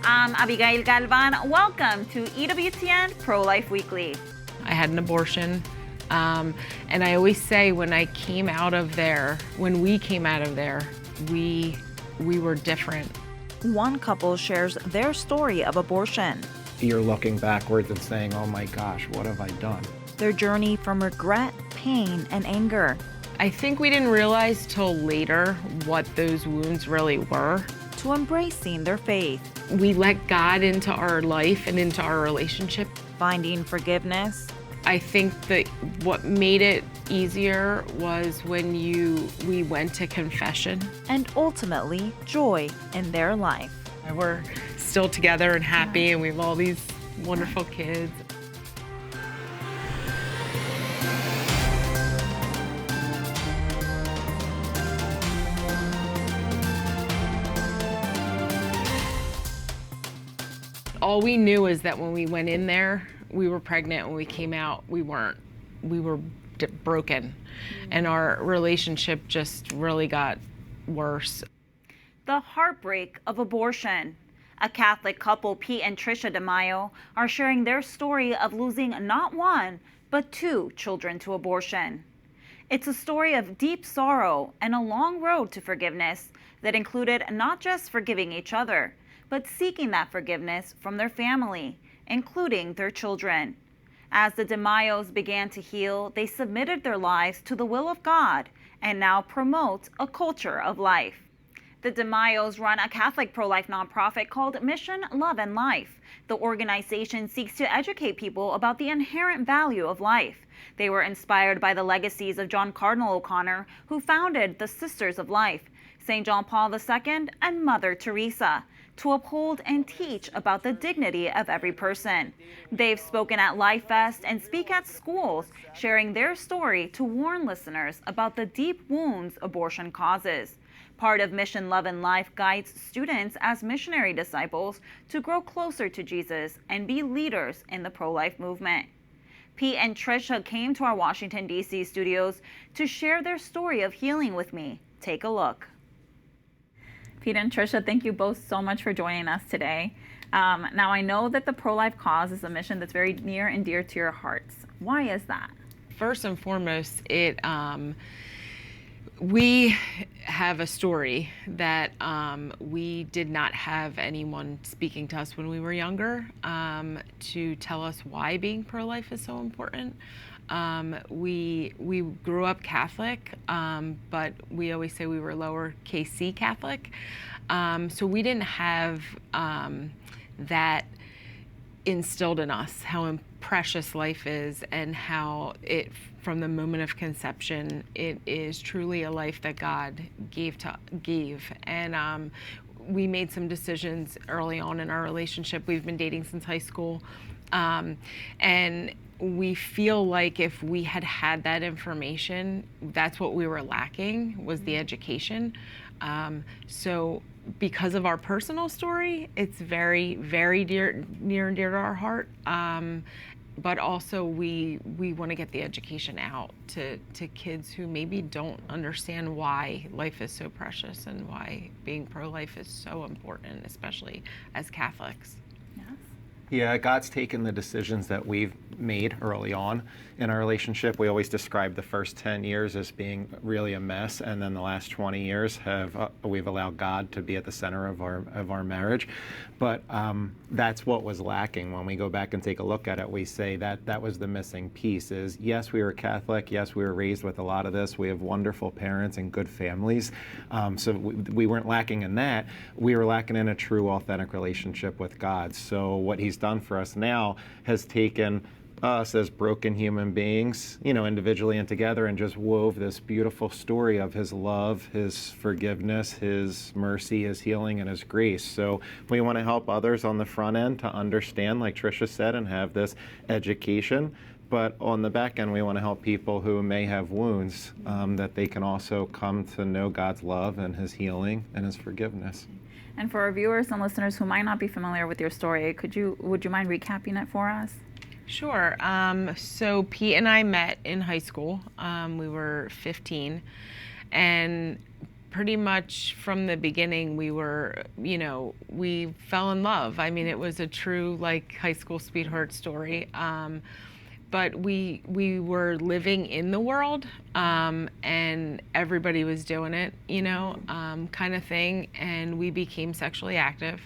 I'm Abigail Galván. Welcome to EWTN Pro-Life Weekly. I had an abortion, and I always say when we came out of there, we were different. One couple shares their story of abortion. You're looking backwards and saying, oh my gosh, what have I done? Their journey from regret, pain, and anger. I think we didn't realize till later what those wounds really were. To embracing their faith. We let God into our life and into our relationship. Finding forgiveness. I think that what made it easier was when we went to confession. And ultimately, joy in their life. We're still together and happy, and we have all these wonderful kids. All we knew is that when we went in there, we were pregnant. When we came out, we weren't. We were broken. And our relationship just really got worse. The heartbreak of abortion. A Catholic couple, Pete and Tricia DeMaio, are sharing their story of losing not one, but two children to abortion. It's a story of deep sorrow and a long road to forgiveness that included not just forgiving each other, but seeking that forgiveness from their family, including their children. As the DeMaios began to heal, they submitted their lives to the will of God and now promote a culture of life. The DeMaios run a Catholic pro-life nonprofit called Mission Love and Life. The organization seeks to educate people about the inherent value of life. They were inspired by the legacies of John Cardinal O'Connor, who founded the Sisters of Life, St. John Paul II, and Mother Teresa, to uphold and teach about the dignity of every person. They've spoken at Life Fest and speak at schools, sharing their story to warn listeners about the deep wounds abortion causes. Part of Mission Love and Life guides students as missionary disciples to grow closer to Jesus and be leaders in the pro-life movement. Pete and Tricia came to our Washington, D.C. studios to share their story of healing with me. Take a look. Pete and Tricia, thank you both so much for joining us today. Now, I know that the pro-life cause is a mission that's very near and dear to your hearts. Why is that? First and foremost, we have a story that we did not have anyone speaking to us when we were younger to tell us why being pro-life is so important. We grew up Catholic, but we always say we were lowercase c Catholic. So we didn't have that instilled in us, how precious life is and how it, from the moment of conception, it is truly a life that God gave. And we made some decisions early on in our relationship. We've been dating since high school. And we feel like if we had had that information, that's what we were lacking, was the education. So because of our personal story, it's very, very near and dear to our heart. But also we want to get the education out to kids who maybe don't understand why life is so precious and why being pro-life is so important, especially as Catholics. Yeah, God's taken the decisions that we've made early on in our relationship. We always describe the first 10 years as being really a mess, and then the last 20 years we've allowed God to be at the center of our marriage. But that's what was lacking. When we go back and take a look at it, we say that was the missing piece. Is yes, we were Catholic. Yes, we were raised with a lot of this. We have wonderful parents and good families. So we weren't lacking in that. We were lacking in a true, authentic relationship with God. So what He's done for us now has taken us as broken human beings, individually and together, and just wove this beautiful story of His love, His forgiveness, His mercy, His healing, and His grace. So we want to help others on the front end to understand, like Tricia said, and have this education. But on the back end, we want to help people who may have wounds, that they can also come to know God's love and His healing and His forgiveness. And for our viewers and listeners who might not be familiar with your story, would you mind recapping it for us? Sure. So Pete and I met in high school. We were 15, and pretty much from the beginning, we were, we fell in love. I mean, it was a true like high school sweetheart story. But we were living in the world, and everybody was doing it, kind of thing. And we became sexually active.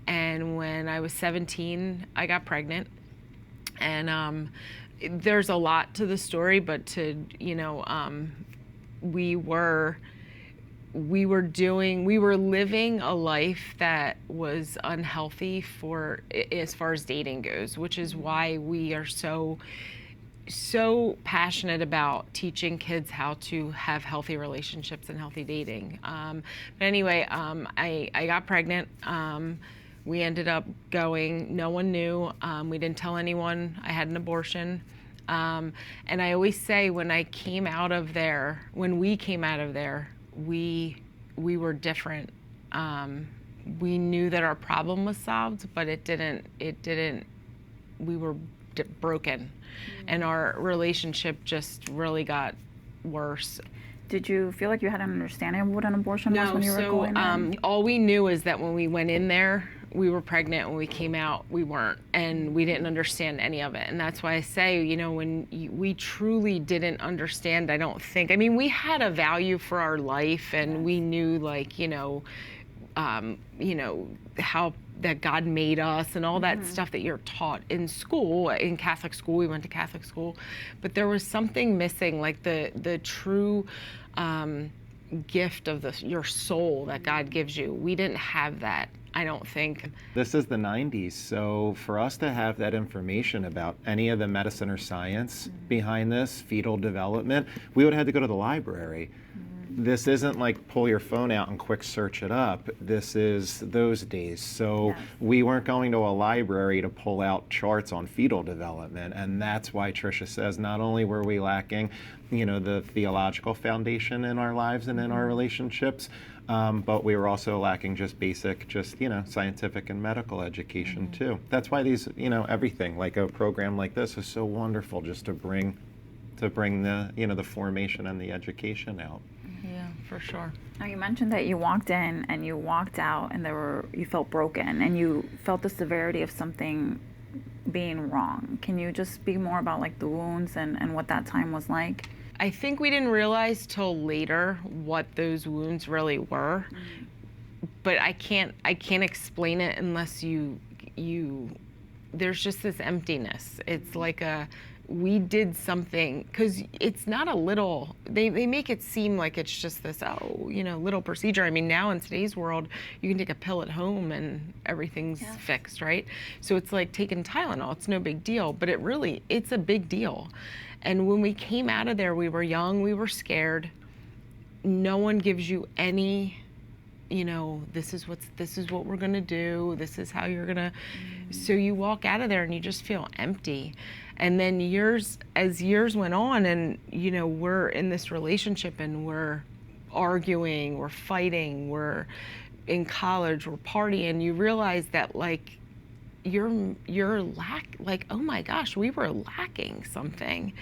And when I was 17, I got pregnant. And there's a lot to the story, but we were living a life that was unhealthy as far as dating goes, which is why we are so passionate about teaching kids how to have healthy relationships and healthy dating. But anyway, I got pregnant. We ended up going, no one knew. We didn't tell anyone I had an abortion. And I always say when we came out of there, we were different. We knew that our problem was solved, but it didn't, we were broken. And our relationship just really got worse. Did you feel like you had an understanding of what an abortion was when you were going in? All we knew is that when we went in there, we were pregnant. When we came out, we weren't, and we didn't understand any of it. And that's why I say, when we truly didn't understand, I don't think. I mean, we had a value for our life, and we knew, how that God made us and all that stuff that you're taught in school, in Catholic school. We went to Catholic school, but there was something missing, like the true gift of your soul that God gives you. We didn't have that, I don't think. This is the 90s, so for us to have that information about any of the medicine or science behind this, fetal development, we would have had to go to the library. This isn't like pull your phone out and quick search it up. This is those days. So we weren't going to a library to pull out charts on fetal development. And that's why Tricia says not only were we lacking, the theological foundation in our lives and in our relationships, but we were also lacking just basic, scientific and medical education too. That's why these, everything like a program like this is so wonderful, just to bring the, the formation and the education out. Yeah, for sure. Now, you mentioned that you walked in and you walked out and you felt broken and you felt the severity of something being wrong. Can you just speak more about the wounds and what that time was like? I think we didn't realize till later what those wounds really were. But I can't explain it unless you there's just this emptiness. It's like we did something, because it's not a little, they make it seem like it's just this, little procedure. I mean, now in today's world, you can take a pill at home and everything's fixed, right? So it's like taking Tylenol, it's no big deal, but it's a big deal. And when we came out of there, we were young, we were scared. No one gives you any, this is what we're gonna do, this is how you're gonna, so you walk out of there and you just feel empty. And then as years went on and, we're in this relationship and we're arguing, we're fighting, we're in college, we're partying, you realize that oh my gosh, we were lacking something.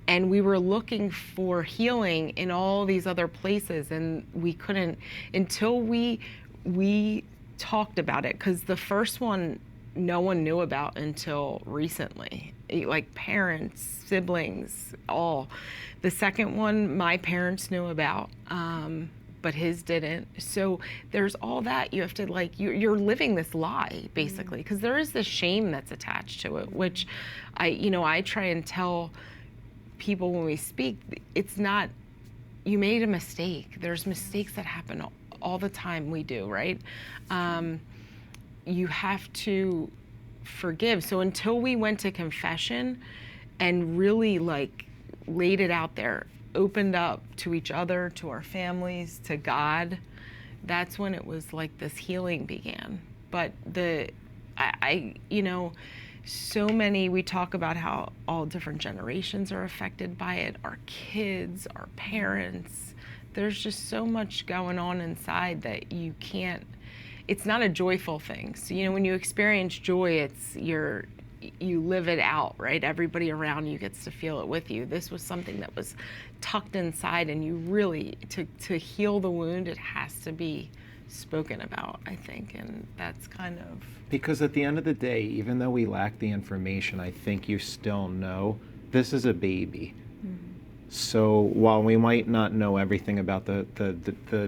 And we were looking for healing in all these other places, and we couldn't until we talked about it, because the first one no one knew about until recently, like parents, siblings, all. The second one my parents knew about, but his didn't. So there's all that you have to you're living this lie basically, because there is this shame that's attached to it, which I try and tell people when we speak, it's not, you made a mistake. There's mistakes that happen all the time, we do, right? You have to forgive. So until we went to confession and really laid it out there, opened up to each other, to our families, to God, that's when it was this healing began. But so many, we talk about how all different generations are affected by it, our kids, our parents. There's just so much going on inside that you can't, it's not a joyful thing. So, when you experience joy, you live it out, right? Everybody around you gets to feel it with you. This was something that was tucked inside, and you really, to heal the wound, it has to be spoken about, I think, and that's kind of... Because at the end of the day, even though we lack the information, I think you still know this is a baby. So while we might not know everything about the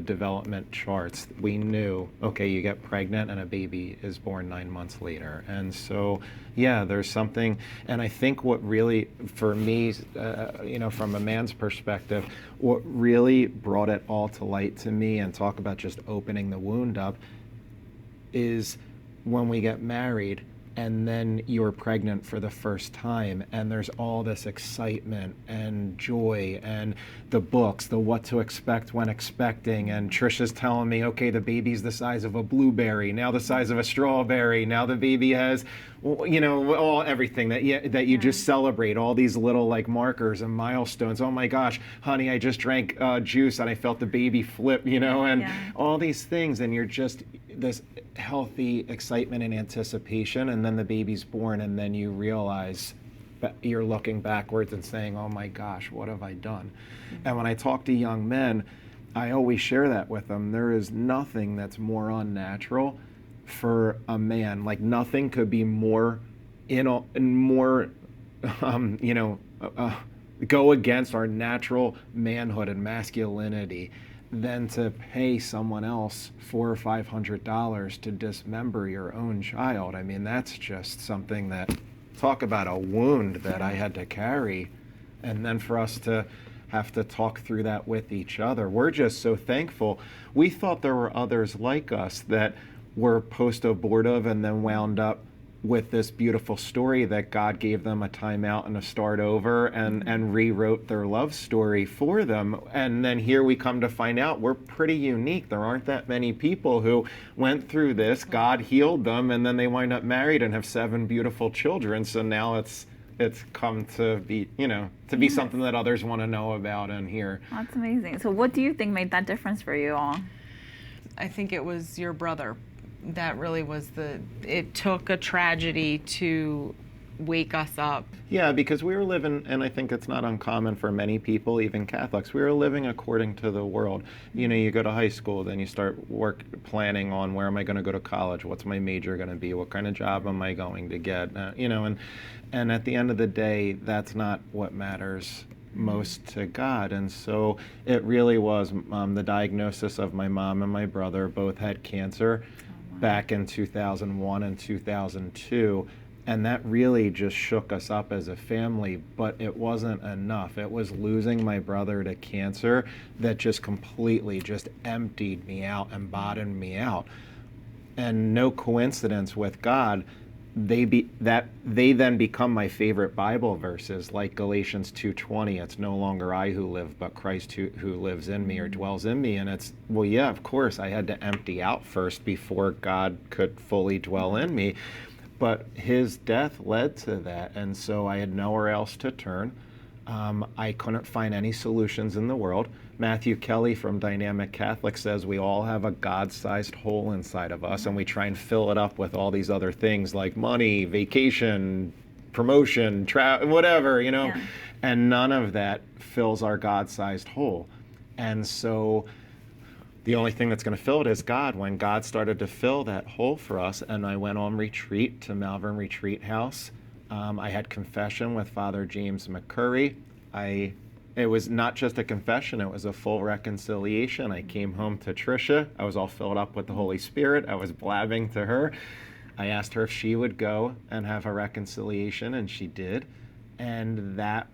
development charts, we knew, okay, you get pregnant and a baby is born 9 months later. And so, yeah, there's something, and I think what really, for me, from a man's perspective, what really brought it all to light to me, and talk about just opening the wound up, is when we get married and then you're pregnant for the first time, and there's all this excitement and joy, and the books, the what to expect when expecting, and Tricia's telling me, okay, the baby's the size of a blueberry, now the size of a strawberry, now the baby has, all everything that you just celebrate, all these little like markers and milestones. Oh my gosh, honey, I just drank juice and I felt the baby flip, and all these things, and you're just this healthy excitement and anticipation, and then the baby's born, and then you realize that you're looking backwards and saying, oh my gosh, what have I done? And when I talk to young men, I always share that with them. There is nothing that's more unnatural for a man. Like, nothing could be more go against our natural manhood and masculinity than to pay someone else $400 or $500 to dismember your own child. I mean, that's just something that, talk about a wound that I had to carry. And then for us to have to talk through that with each other, we're just so thankful. We thought there were others like us that were post-abortive and then wound up with this beautiful story that God gave them a timeout and a start over, and rewrote their love story for them. And then here we come to find out we're pretty unique. There aren't that many people who went through this, God healed them, and then they wind up married and have 7 beautiful children. So now it's come to be, something that others want to know about and hear. That's amazing. So what do you think made that difference for you all? I think it was your brother. That really was it took a tragedy to wake us up. Yeah, because we were living, and I think it's not uncommon for many people, even Catholics, we were living according to the world. You go to high school, then you start planning on, where am I going to go to college? What's my major going to be? What kind of job am I going to get? And at the end of the day, that's not what matters most to God. And so it really was the diagnosis of my mom and my brother both had cancer back in 2001 and 2002, and that really just shook us up as a family. But it wasn't enough. It was losing my brother to cancer that just completely just emptied me out and bottomed me out. And no coincidence with God, they then become my favorite Bible verses, like Galatians 2:20. It's no longer I who live, but Christ who lives in me or dwells in me. And it's, well, yeah, of course, I had to empty out first before God could fully dwell in me. But his death led to that, and so I had nowhere else to turn. I couldn't find any solutions in the world. Matthew Kelly from Dynamic Catholic says we all have a God-sized hole inside of us, and we try and fill it up with all these other things like money, vacation, promotion, whatever, Yeah. And none of that fills our God-sized hole. And so the only thing that's going to fill it is God. When God started to fill that hole for us, and I went on retreat to Malvern Retreat House, I had confession with Father James McCurry. It was not just a confession, it was a full reconciliation. I came home to Tricia. I was all filled up with the Holy Spirit. I was blabbing to her. I asked her if she would go and have a reconciliation, and she did. And that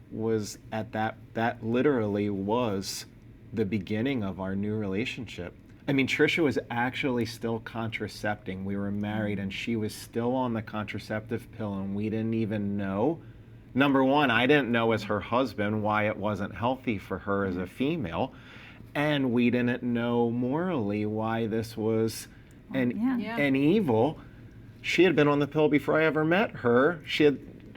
literally was the beginning of our new relationship. I mean, Tricia was actually still contracepting. We were married, and she was still on the contraceptive pill, and we didn't even know. Number one, I didn't know as her husband why it wasn't healthy for her as a female, and we didn't know morally why this was an evil. She had been on the pill before I ever met her.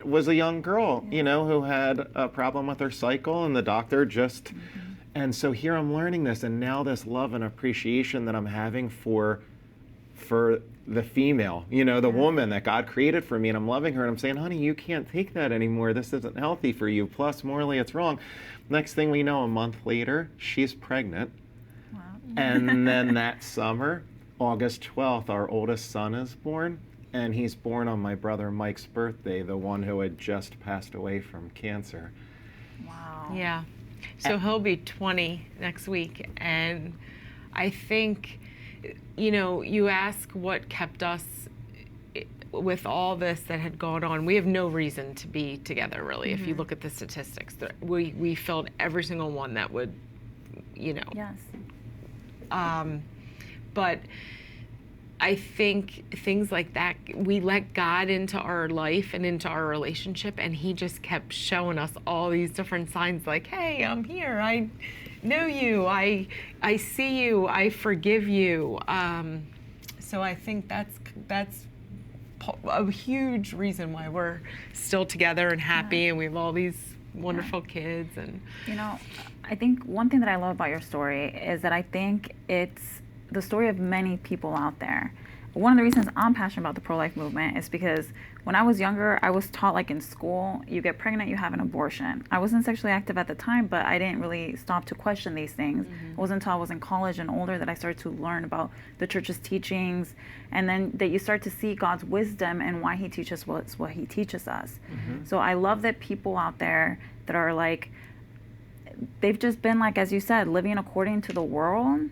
Was a young girl, who had a problem with her cycle, and the doctor just... And so here I'm learning this, and now this love and appreciation that I'm having for the female, the woman that God created for me, and I'm loving her, and I'm saying, honey, you can't take that anymore. This isn't healthy for you. Plus, morally, it's wrong. Next thing we know, a month later, she's pregnant. Wow. And then that summer, August 12th, our oldest son is born, and he's born on my brother Mike's birthday, the one who had just passed away from cancer. Wow. Yeah. So he'll be 20 next week, and I think, you ask what kept us with all this that had gone on. We have no reason to be together, really. If you look at the statistics, we filled every single one that would, Yes. But I think things like that, we let God into our life and into our relationship, and he just kept showing us all these different signs like, hey, I'm here. I know you. I see you. I forgive you. So I think that's a huge reason why we're still together and happy, and we have all these wonderful kids. And I think one thing that I love about your story is that I think it's the story of many people out there. One of the reasons I'm passionate about the pro-life movement is because when I was younger, I was taught, like in school, you get pregnant, you have an abortion. I wasn't sexually active at the time, but I didn't really stop to question these things. It wasn't until I was in college and older that I started to learn about the church's teachings, and then that you start to see God's wisdom and why he teaches what he teaches us. So I love that people out there that are like, they've just been like, as you said, living according to the world,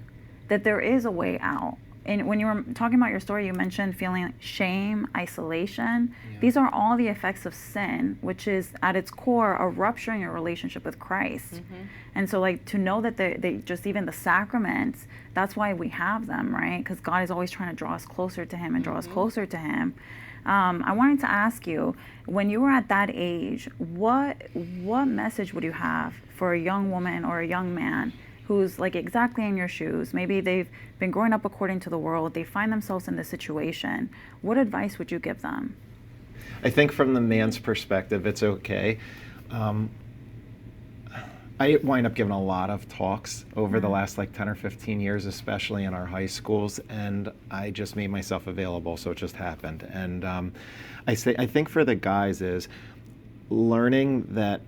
that there is a way out. And when you were talking about your story, you mentioned feeling shame, isolation. Yeah. These are all the effects of sin, which is at its core a rupturing your relationship with Christ. And so, like, to know that they just even the sacraments, that's why we have them, right? Because God is always trying to draw us closer to him and draw us closer to him. I wanted to ask you, when you were at that age, what message would you have for a young woman or a young man who's like exactly in your shoes? Maybe they've been growing up according to the world, they find themselves in this situation. What advice would you give them? I think from the man's perspective, it's okay. I wind up giving a lot of talks over the last 10 or 15 years, especially in our high schools, and I just made myself available, so it just happened. And I think for the guys is learning that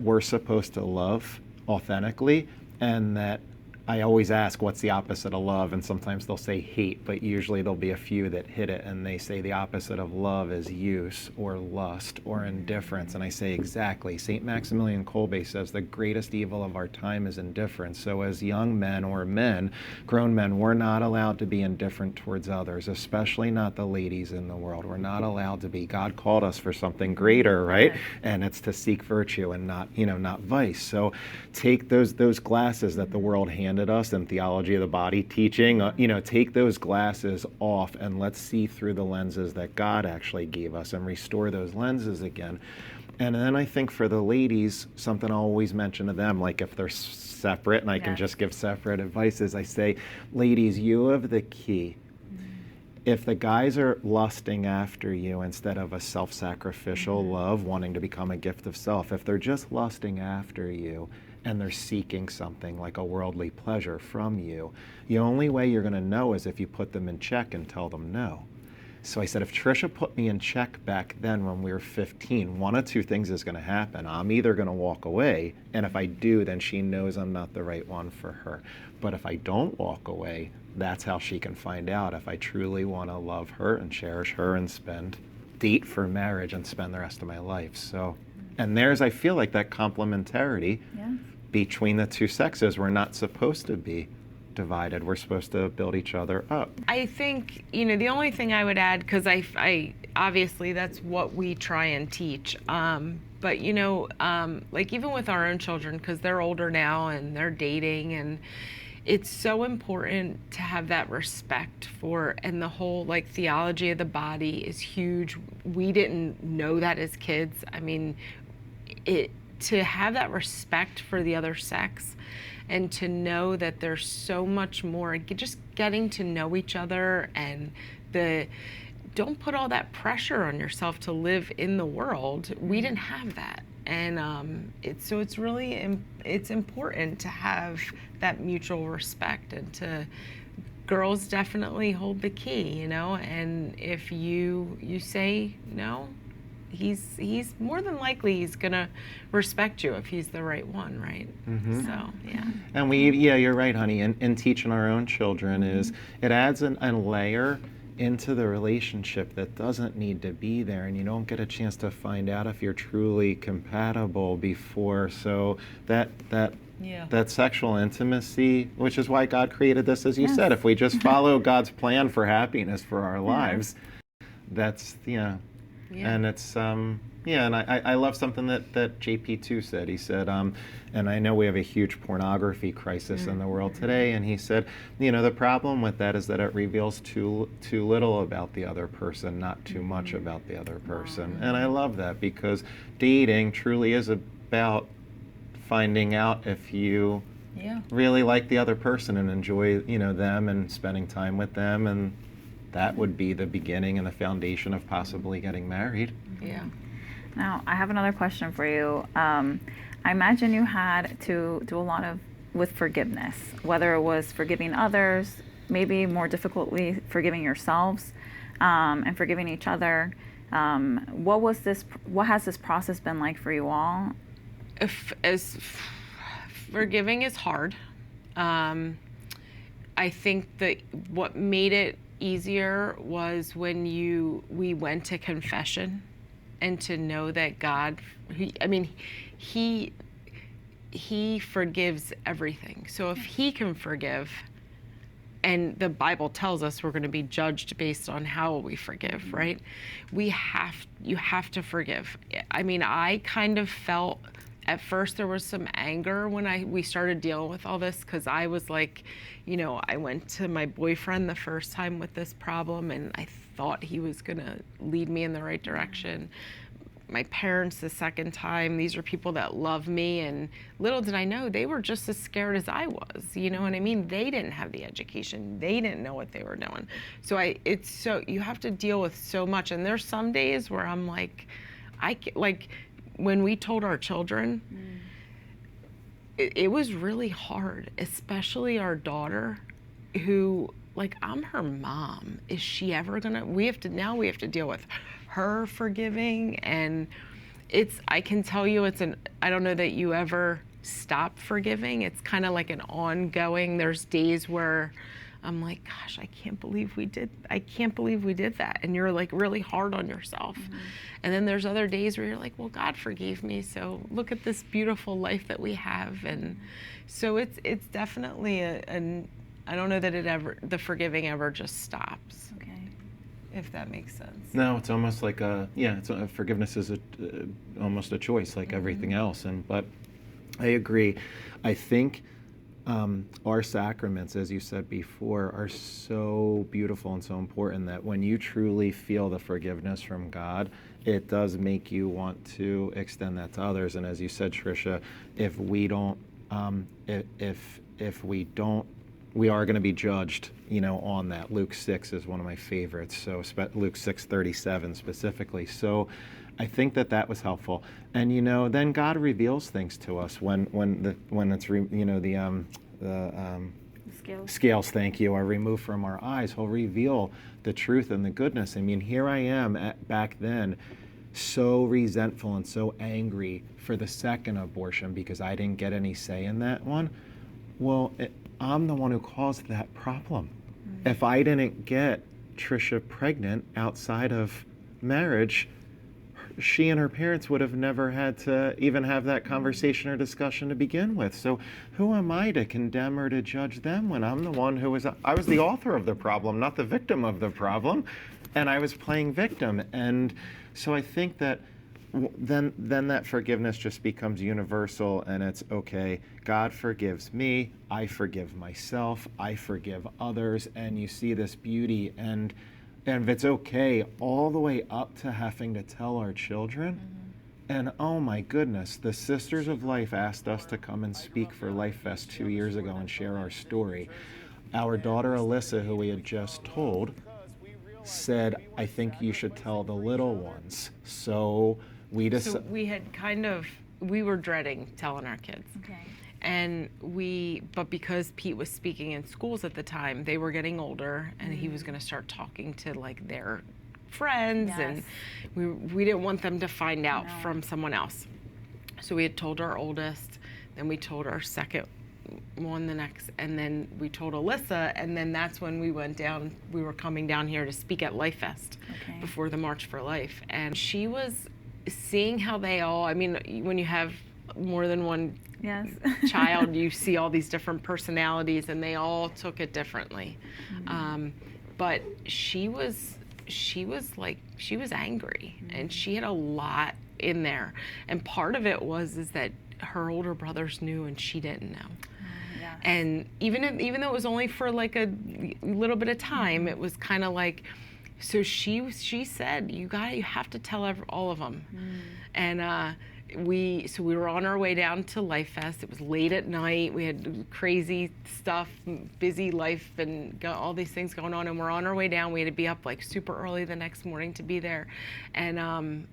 we're supposed to love authentically, and that I always ask, what's the opposite of love? And sometimes they'll say hate, but usually there'll be a few that hit it, and they say the opposite of love is use or lust or indifference. And I say, exactly. St. Maximilian Kolbe says the greatest evil of our time is indifference. So as young men or men, grown men, we're not allowed to be indifferent towards others, especially not the ladies in the world. We're not allowed to be. God called us for something greater, right? And it's to seek virtue and not vice. So take those glasses that the world handed us in theology of the body teaching, take those glasses off and let's see through the lenses that God actually gave us and restore those lenses again. And then I think for the ladies, something I always mention to them, like if they're separate and I can just give separate advice, is I say, ladies, you have the key. If the guys are lusting after you instead of a self-sacrificial love, wanting to become a gift of self, if they're just lusting after you, and they're seeking something like a worldly pleasure from you, the only way you're going to know is if you put them in check and tell them no. So I said, if Tricia put me in check back then when we were 15, one of two things is going to happen. I'm either going to walk away, and if I do, then she knows I'm not the right one for her. But if I don't walk away, that's how she can find out if I truly want to love her and cherish her and date for marriage and spend the rest of my life. So, and there's, I feel like that complementarity between the two sexes. We're not supposed to be divided. We're supposed to build each other up. I think, the only thing I would add, because I obviously that's what we try and teach, but like even with our own children, because they're older now and they're dating, and it's so important to have that respect for, and the whole theology of the body is huge. We didn't know that as kids. I mean, to have that respect for the other sex and to know that there's so much more, just getting to know each other, and don't put all that pressure on yourself to live in the world. We didn't have that. And it's really important to have that mutual respect and to girls definitely hold the key, you know, and if you say no, he's more than likely he's gonna respect you if he's the right one, right? So yeah. And you're right, honey. And teaching our own children is it adds a layer into the relationship that doesn't need to be there, and you don't get a chance to find out if you're truly compatible before. So that sexual intimacy, which is why God created this, as you said, if we just follow God's plan for happiness for our lives, that's and it's and I love something that JP2 said. He said, and I know we have a huge pornography crisis in the world today, and he said, the problem with that is that it reveals too little about the other person, not too much about the other person. And I love that, because dating truly is about finding out if you really like the other person and enjoy them and spending time with them, and that would be the beginning and the foundation of possibly getting married. Now, I have another question for you. I imagine you had to do a lot with forgiveness, whether it was forgiving others, maybe more difficultly forgiving yourselves, and forgiving each other. What has this process been like for you all? Forgiving is hard. I think that what made it easier was when we went to confession, and to know that God, he forgives everything. So if he can forgive, and the Bible tells us we're going to be judged based on how we forgive, right? You have to forgive. I kind of felt at first there was some anger when we started dealing with all this, because I was like, I went to my boyfriend the first time with this problem, and I thought he was gonna lead me in the right direction. My parents the second time, these are people that love me, and little did I know they were just as scared as I was, you know what I mean? They didn't have the education, they didn't know what they were doing. So you have to deal with so much, and there's some days where I'm like, when we told our children, it was really hard, especially our daughter, who, I'm her mom. Is she ever gonna, we have to deal with her forgiving, and I can tell you I don't know that you ever stop forgiving. It's kind of like an ongoing, there's days where I'm like, gosh, I can't believe we did that. And you're like really hard on yourself. And then there's other days where you're like, well, God forgave me, so look at this beautiful life that we have. And so it's definitely I don't know that the forgiving ever just stops. Okay. If that makes sense. No, it's almost like forgiveness is almost a choice, like everything else. But I agree. I think our sacraments, as you said before, are so beautiful and so important that when you truly feel the forgiveness from God, it does make you want to extend that to others. And as you said, Tricia, if we don't, we are going to be judged, on that. Luke 6 is one of my favorites. So Luke 6:37 specifically. So I think that was helpful. And then God reveals things to us when it's the scales, thank you, are removed from our eyes. He'll reveal the truth and the goodness. Here I am back then, so resentful and so angry for the second abortion because I didn't get any say in that one. Well, I'm the one who caused that problem. If I didn't get Tricia pregnant outside of marriage, she and her parents would have never had to even have that conversation or discussion to begin with. So who am I to condemn or to judge them when I'm the one I was the author of the problem, not the victim of the problem, and I was playing victim. And so I think that then that forgiveness just becomes universal, and it's okay. God forgives me, I forgive myself, I forgive others, and you see this beauty. And if it's okay, all the way up to having to tell our children. And oh my goodness, the Sisters of Life asked us to come and speak for Life Fest 2 years ago and share our story. Our daughter Alyssa, who we had just told, said, I think you should tell the little ones. So we were dreading telling our kids. Okay. And but because Pete was speaking in schools at the time, they were getting older, and he was going to start talking to like their friends, Yes. and we didn't want them to find out from someone else. So we had told our oldest, then we told our second one the next, and then we told Alyssa, and then that's when we went down. We were coming down here to speak at Life Fest before the March for Life, and she was seeing how they all. I mean, when you have more than one Yes. child, you see all these different personalities, and they all took it differently. But she was angry, and she had a lot in there, and part of it is that her older brothers knew and she didn't know. Yes. And even though it was only for like a little bit of time, it was kind of like, so she said, you have to tell all of them. And we were on our way down to Life Fest. It was late at night. We had crazy stuff, busy life, and got all these things going on. And we're on our way down. We had to be up like super early the next morning to be there. And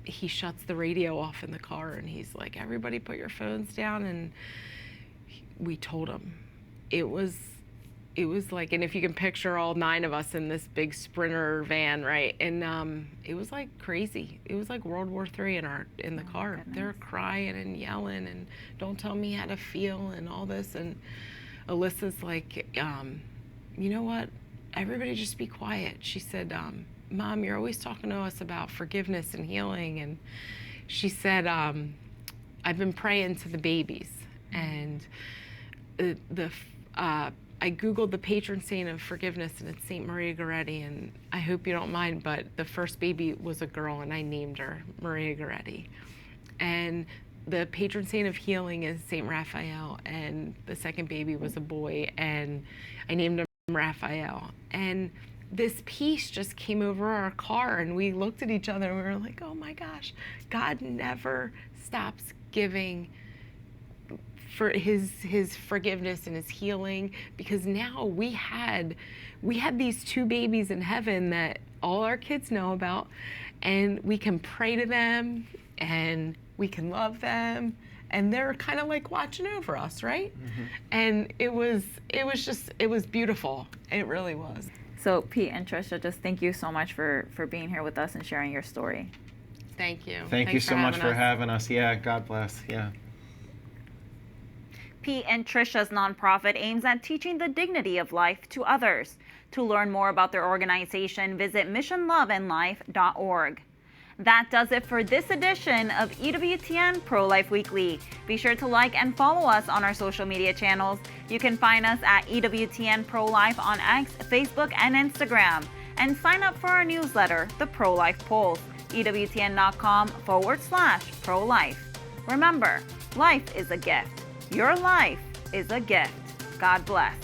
he shuts the radio off in the car, and he's like, everybody put your phones down. And we told him. It was like, and if you can picture all 9 of us in this big Sprinter van, right? And it was like crazy. It was like World War III in the car. Goodness. They're crying and yelling and don't tell me how to feel and all this. And Alyssa's like, you know what? Everybody just be quiet. She said, Mom, you're always talking to us about forgiveness and healing. And she said, I've been praying to the babies. And I Googled the patron saint of forgiveness, and it's Saint Maria Goretti, and I hope you don't mind, but the first baby was a girl, and I named her Maria Goretti. And the patron saint of healing is Saint Raphael, and the second baby was a boy, and I named him Raphael. And this peace just came over our car, and we looked at each other, and we were like, oh my gosh, God never stops giving for his forgiveness and his healing, because now we had these 2 babies in heaven that all our kids know about, and we can pray to them and we can love them, and they're kind of like watching over us, right? And it was beautiful. It really was. So Pete and Tricia, just thank you so much for being here with us and sharing your story. Thank you. Thank you so much for having us. Yeah, God bless. Yeah. Pete and Tricia's nonprofit aims at teaching the dignity of life to others. To learn more about their organization, visit missionloveandlife.org. That does it for this edition of EWTN Pro-Life Weekly. Be sure to like and follow us on our social media channels. You can find us at EWTN Pro-Life on X, Facebook, and Instagram. And sign up for our newsletter, The Pro-Life Pulse, EWTN.com/pro-life. Remember, life is a gift. Your life is a gift. God bless.